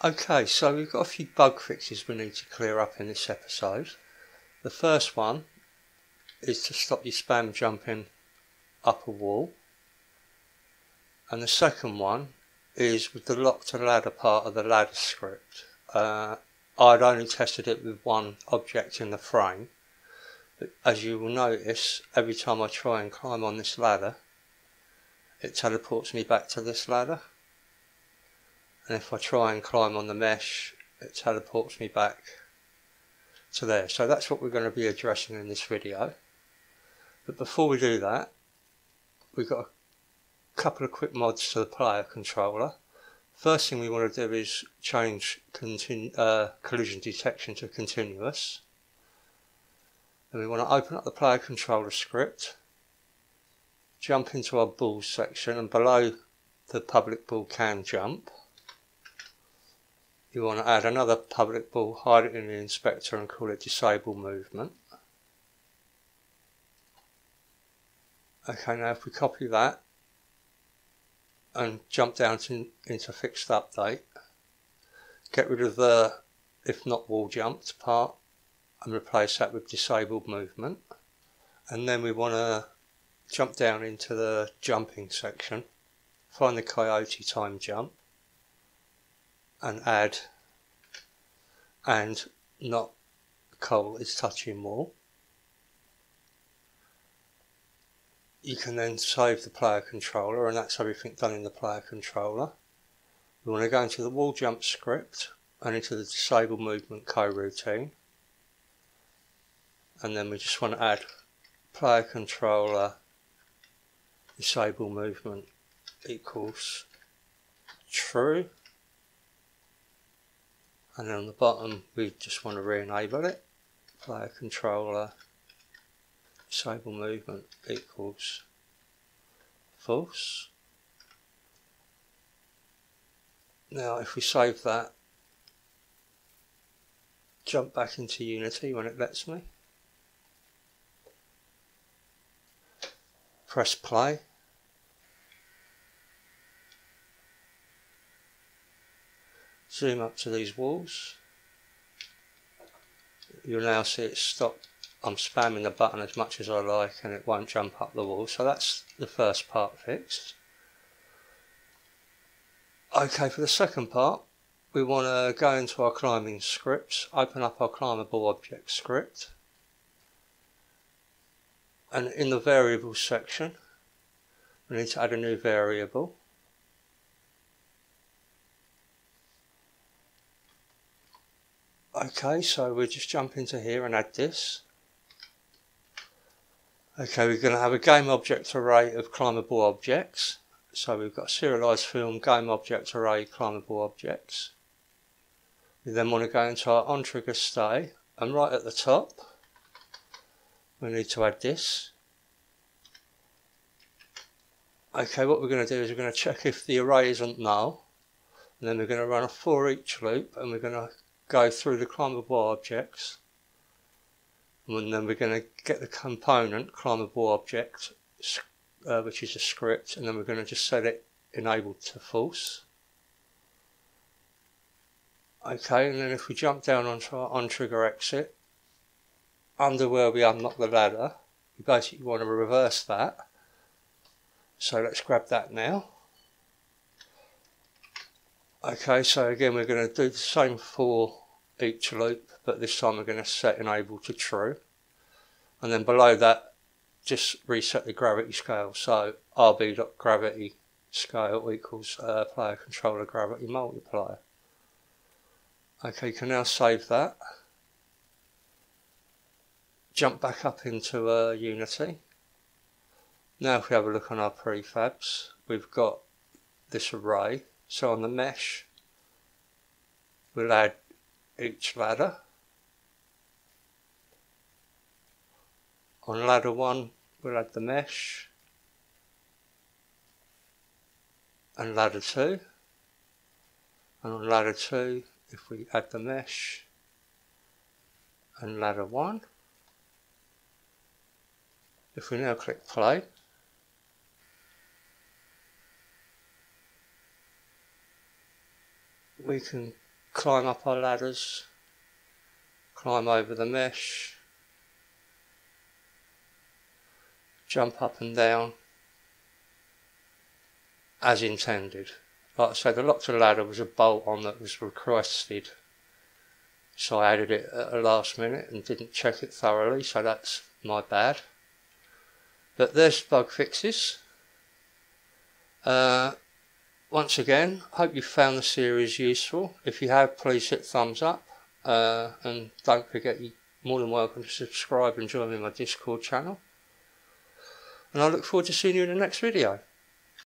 Okay, so we've got a few bug fixes we need to clear up in this episode. The first one is to stop you spam jumping up a wall. And the second one is with the lock to ladder part of the ladder script. I'd only tested it with one object in the frame. But as you will notice, every time I try and climb on this ladder, it teleports me back to this ladder. And if I try and climb on the mesh, it teleports me back to there. So that's what we're going to be addressing in this video. But before we do that, we've got a couple of quick mods to the player controller. First thing we want to do is change collision detection to continuous. Then we want to open up the player controller script, jump into our bool section, and below the public bool can jump, you want to add another public bool, hide it in the inspector and call it disable movement. Okay, now if we copy that and jump down into fixed update, get rid of the if not wall jumped part and replace that with disabled movement. And then we want to jump down into the jumping section, find the coyote time jump and add and not coal is touching wall. You can then save the player controller, and that's everything done in the player controller. We want to go into the wall jump script and into the disable movement coroutine, and then we just want to add player controller disable movement equals true, and then on the bottom we just want to re-enable it. Player controller disable movement equals false. Now if we save that, jump back into Unity when it lets me, press play, zoom up to these walls, you'll now see it stop. I'm spamming the button as much as I like and it won't jump up the wall. So that's the first part fixed. Okay, for the second part, we want to go into our climbing scripts, open up our climbable object script, and in the variables section we need to add a new variable. Okay, so we'll just jump into here and add this. Okay, we're going to have a game object array of climbable objects. So we've got serialized film, game object array, climbable objects. We then want to go into our on trigger stay, and right at the top we need to add this. Okay, what we're going to do is we're going to check if the array isn't null, and then we're going to run a for each loop, and we're going to go through the climbable objects. And then we're going to get the component climbable object, which is a script, and then we're going to just set it enabled to false. Okay, and then if we jump down onto our on trigger exit, under where we unlock the ladder, we basically want to reverse that. So let's grab that now. Okay, so again we're going to do the same for each loop, but this time we're going to set enable to true, and then below that just reset the gravity scale, so rb.gravity scale equals player controller gravity multiplier. Okay, you can now save that, jump back up into Unity. Now if we have a look on our prefabs, we've got this array, so on the mesh we'll add each ladder. On ladder 1 we'll add the mesh, and ladder 2, and on ladder 2 if we add the mesh and ladder 1. If we now click play, we can climb up our ladders, climb over the mesh, jump up and down as intended. Like I said, the lock to the ladder was a bolt on that was requested, so I added it at the last minute and didn't check it thoroughly, so that's my bad. But there's bug fixes. Once again, hope you found the series useful. If you have, please hit thumbs up, and don't forget you're more than welcome to subscribe and join me in my Discord channel. And I look forward to seeing you in the next video.